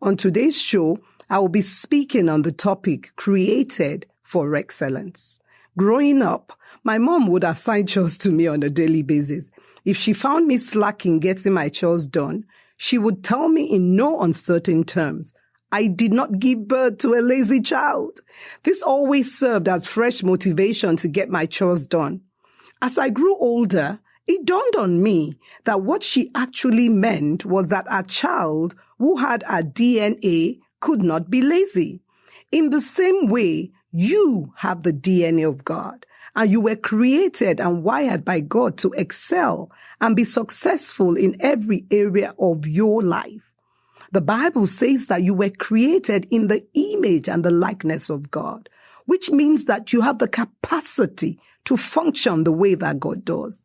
On today's show, I will be speaking on the topic created for excellence. Growing up, my mom would assign chores to me on a daily basis. If she found me slacking getting my chores done, she would tell me in no uncertain terms, I did not give birth to a lazy child. This always served as fresh motivation to get my chores done. As I grew older, it dawned on me that what she actually meant was that a child who had a DNA could not be lazy. In the same way, you have the DNA of God, and you were created and wired by God to excel and be successful in every area of your life. The Bible says that you were created in the image and the likeness of God, which means that you have the capacity to function the way that God does.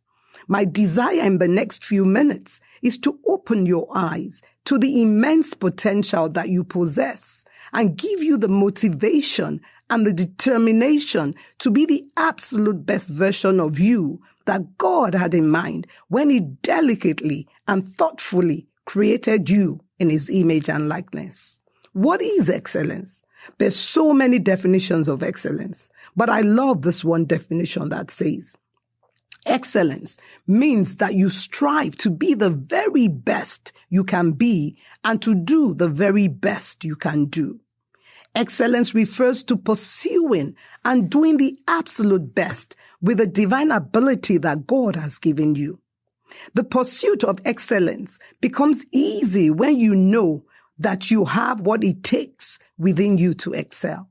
My desire in the next few minutes is to open your eyes to the immense potential that you possess and give you the motivation and the determination to be the absolute best version of you that God had in mind when He delicately and thoughtfully created you in His image and likeness. What is excellence? There's so many definitions of excellence, but I love this one definition that says, excellence means that you strive to be the very best you can be and to do the very best you can do. Excellence refers to pursuing and doing the absolute best with the divine ability that God has given you. The pursuit of excellence becomes easy when you know that you have what it takes within you to excel.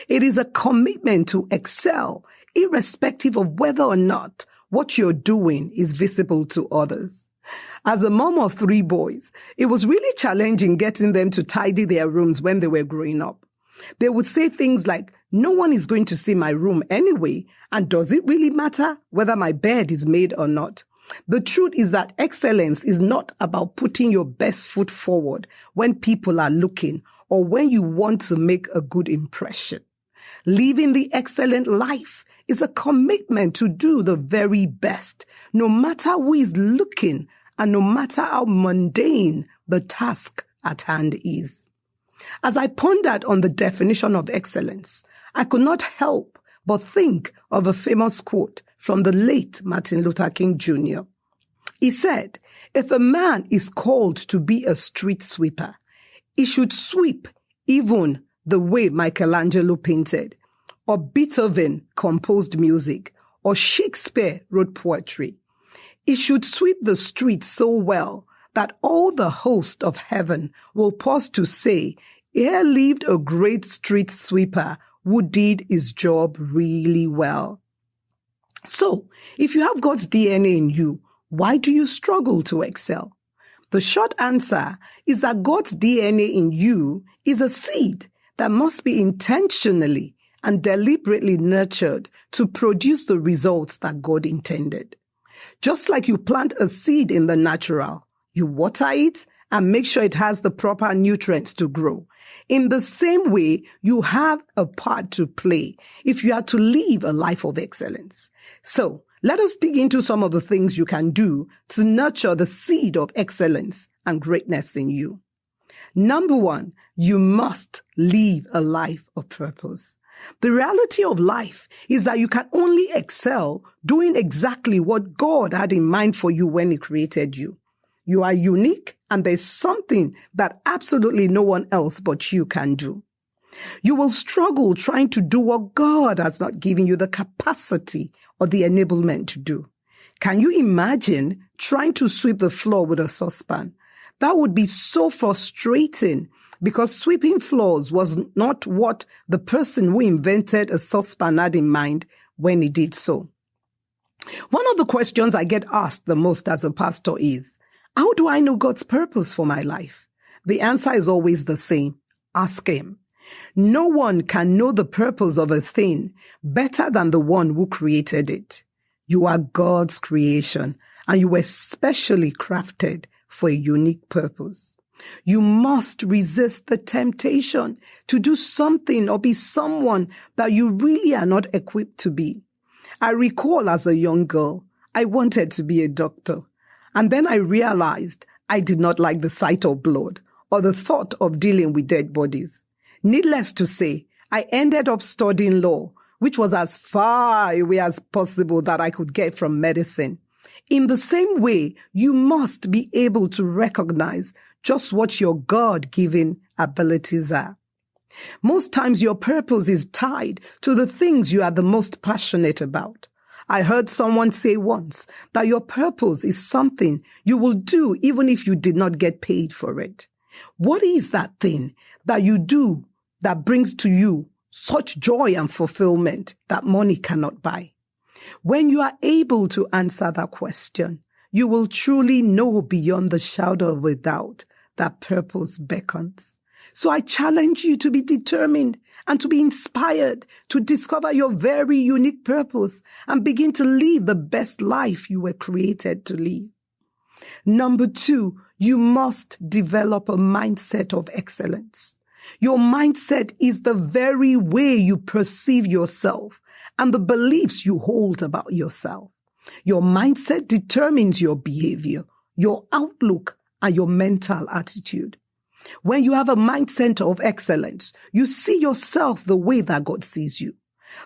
It is a commitment to excel, irrespective of whether or not what you're doing is visible to others. As a mom of 3 boys, it was really challenging getting them to tidy their rooms when they were growing up. They would say things like, no one is going to see my room anyway, and does it really matter whether my bed is made or not? The truth is that excellence is not about putting your best foot forward when people are looking or when you want to make a good impression. Living the excellent life is a commitment to do the very best, no matter who is looking and no matter how mundane the task at hand is. As I pondered on the definition of excellence, I could not help but think of a famous quote from the late Martin Luther King Jr. He said, if a man is called to be a street sweeper, he should sweep even the way Michelangelo painted, or Beethoven composed music, or Shakespeare wrote poetry. He should sweep the streets so well that all the host of heaven will pause to say, here lived a great street sweeper who did his job really well. So, if you have God's DNA in you, why do you struggle to excel? The short answer is that God's DNA in you is a seed that must be intentionally and deliberately nurtured to produce the results that God intended. Just like you plant a seed in the natural, you water it and make sure it has the proper nutrients to grow. In the same way, you have a part to play if you are to live a life of excellence. So, let us dig into some of the things you can do to nurture the seed of excellence and greatness in you. Number 1, you must live a life of purpose. The reality of life is that you can only excel doing exactly what God had in mind for you when He created you. You are unique, and there's something that absolutely no one else but you can do. You will struggle trying to do what God has not given you the capacity or the enablement to do. Can you imagine trying to sweep the floor with a saucepan? That would be so frustrating because sweeping floors was not what the person who invented a saucepan had in mind when he did so. One of the questions I get asked the most as a pastor is, how do I know God's purpose for my life? The answer is always the same. Ask Him. No one can know the purpose of a thing better than the one who created it. You are God's creation, and you were specially crafted for a unique purpose. You must resist the temptation to do something or be someone that you really are not equipped to be. I recall as a young girl, I wanted to be a doctor. And then I realized I did not like the sight of blood or the thought of dealing with dead bodies. Needless to say, I ended up studying law, which was as far away as possible that I could get from medicine. In the same way, you must be able to recognize just what your God-given abilities are. Most times your purpose is tied to the things you are the most passionate about. I heard someone say once that your purpose is something you will do even if you did not get paid for it. What is that thing that you do that brings to you such joy and fulfillment that money cannot buy? When you are able to answer that question, you will truly know beyond the shadow of a doubt that purpose beckons. So I challenge you to be determined and to be inspired to discover your very unique purpose and begin to live the best life you were created to live. Number 2, you must develop a mindset of excellence. Your mindset is the very way you perceive yourself and the beliefs you hold about yourself. Your mindset determines your behavior, your outlook, and your mental attitude. When you have a mindset of excellence, you see yourself the way that God sees you.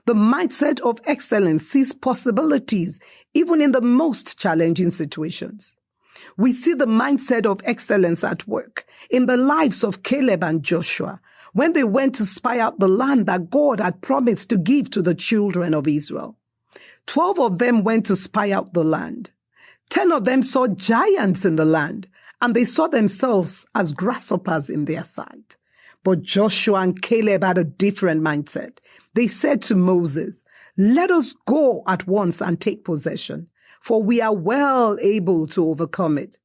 The mindset of excellence sees possibilities even in the most challenging situations. We see the mindset of excellence at work in the lives of Caleb and Joshua when they went to spy out the land that God had promised to give to the children of Israel. 12 of them went to spy out the land. 10 of them saw giants in the land, and they saw themselves as grasshoppers in their sight. But Joshua and Caleb had a different mindset. They said to Moses, "Let us go at once and take possession, for we are well able to overcome it."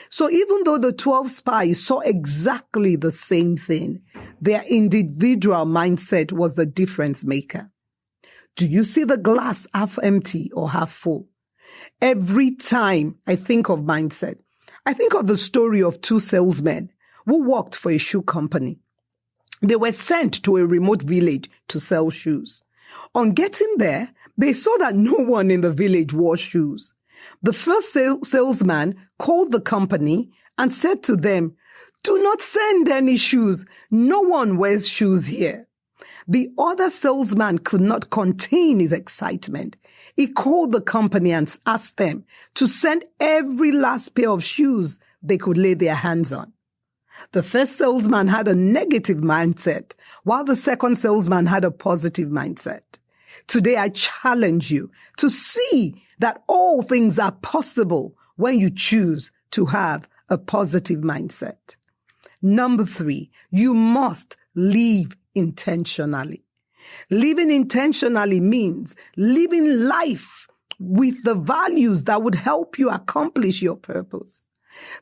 So even though the 12 spies saw exactly the same thing, their individual mindset was the difference maker. Do you see the glass half empty or half full? Every time I think of mindset, I think of the story of 2 salesmen who worked for a shoe company. They were sent to a remote village to sell shoes. On getting there, they saw that no one in the village wore shoes. The first salesman called the company and said to them, "Do not send any shoes. No one wears shoes here." The other salesman could not contain his excitement. He called the company and asked them to send every last pair of shoes they could lay their hands on. The first salesman had a negative mindset, while the second salesman had a positive mindset. Today, I challenge you to see that all things are possible when you choose to have a positive mindset. Number 3, you must live intentionally. Living intentionally means living life with the values that would help you accomplish your purpose.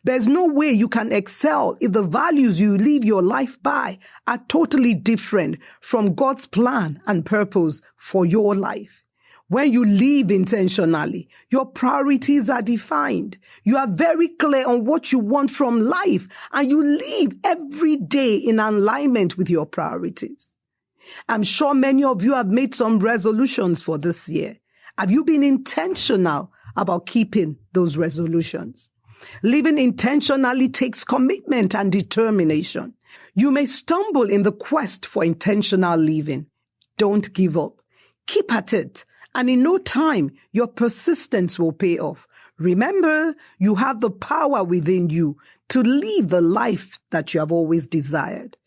There's no way you can excel if the values you live your life by are totally different from God's plan and purpose for your life. When you live intentionally, your priorities are defined. You are very clear on what you want from life, and you live every day in alignment with your priorities. I'm sure many of you have made some resolutions for this year. Have you been intentional about keeping those resolutions? Living intentionally takes commitment and determination. You may stumble in the quest for intentional living. Don't give up. Keep at it. And in no time, your persistence will pay off. Remember, you have the power within you to live the life that you have always desired.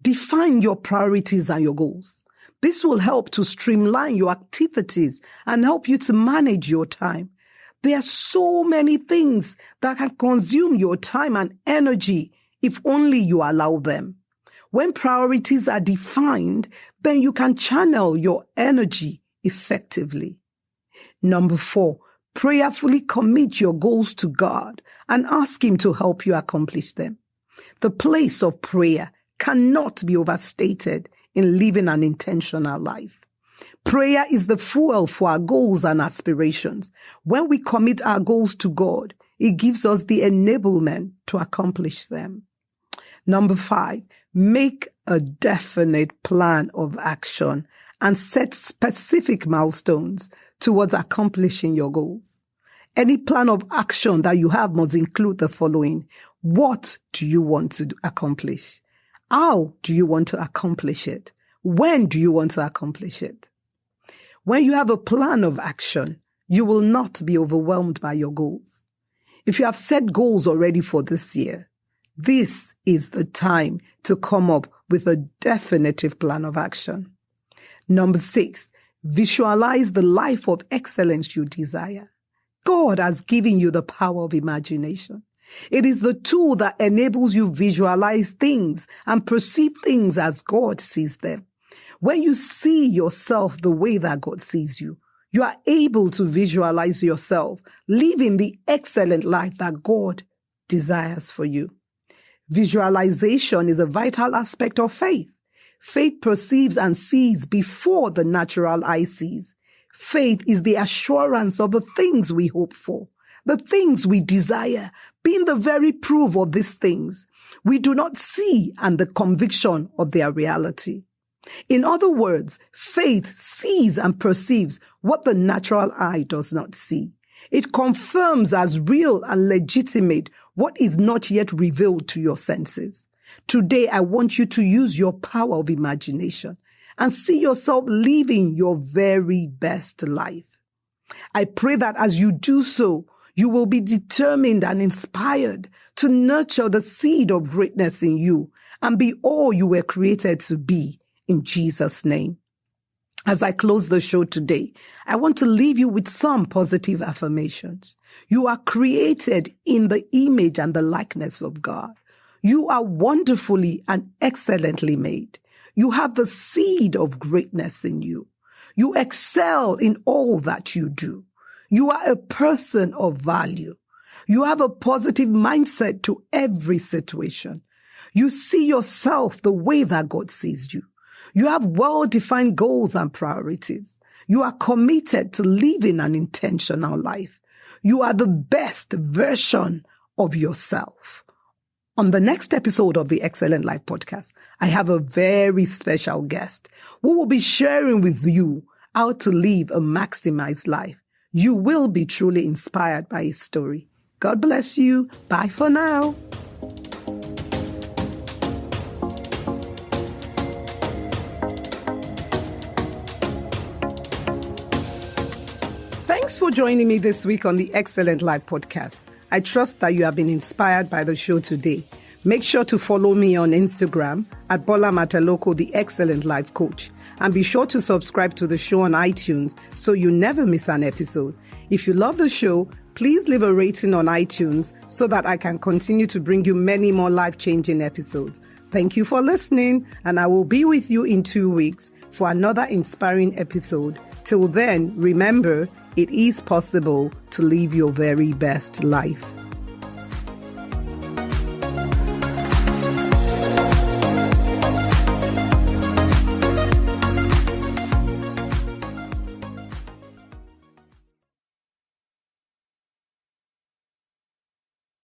Define your priorities and your goals. This will help to streamline your activities and help you to manage your time. There are so many things that can consume your time and energy if only you allow them. When priorities are defined, then you can channel your energy effectively. Number 4, prayerfully commit your goals to God and ask Him to help you accomplish them. The place of prayer cannot be overstated in living an intentional life. Prayer is the fuel for our goals and aspirations. When we commit our goals to God, it gives us the enablement to accomplish them. Number 5, make a definite plan of action and set specific milestones towards accomplishing your goals. Any plan of action that you have must include the following. What do you want to accomplish? How do you want to accomplish it? When do you want to accomplish it? When you have a plan of action, you will not be overwhelmed by your goals. If you have set goals already for this year, this is the time to come up with a definitive plan of action. Number 6, visualize the life of excellence you desire. God has given you the power of imagination. It is the tool that enables you visualize things and perceive things as God sees them. When you see yourself the way that God sees you, you are able to visualize yourself living the excellent life that God desires for you. Visualization is a vital aspect of faith. Faith perceives and sees before the natural eye sees. Faith is the assurance of the things we hope for, the things we desire, being the very proof of these things we do not see and the conviction of their reality. In other words, faith sees and perceives what the natural eye does not see. It confirms as real and legitimate what is not yet revealed to your senses. Today, I want you to use your power of imagination and see yourself living your very best life. I pray that as you do so, you will be determined and inspired to nurture the seed of greatness in you and be all you were created to be, in Jesus' name. As I close the show today, I want to leave you with some positive affirmations. You are created in the image and the likeness of God. You are wonderfully and excellently made. You have the seed of greatness in you. You excel in all that you do. You are a person of value. You have a positive mindset to every situation. You see yourself the way that God sees you. You have well-defined goals and priorities. You are committed to living an intentional life. You are the best version of yourself. On the next episode of the Excellent Life podcast, I have a very special guest who will be sharing with you how to live a maximized life. You will be truly inspired by his story. God bless you. Bye for now. Thanks for joining me this week on the Excellent Life podcast. I trust that you have been inspired by the show today. Make sure to follow me on Instagram at Bola Mateloko, the Excellent Life Coach. And be sure to subscribe to the show on iTunes so you never miss an episode. If you love the show, please leave a rating on iTunes so that I can continue to bring you many more life-changing episodes. Thank you for listening, and I will be with you in 2 weeks for another inspiring episode. Till then, remember, it is possible to live your very best life.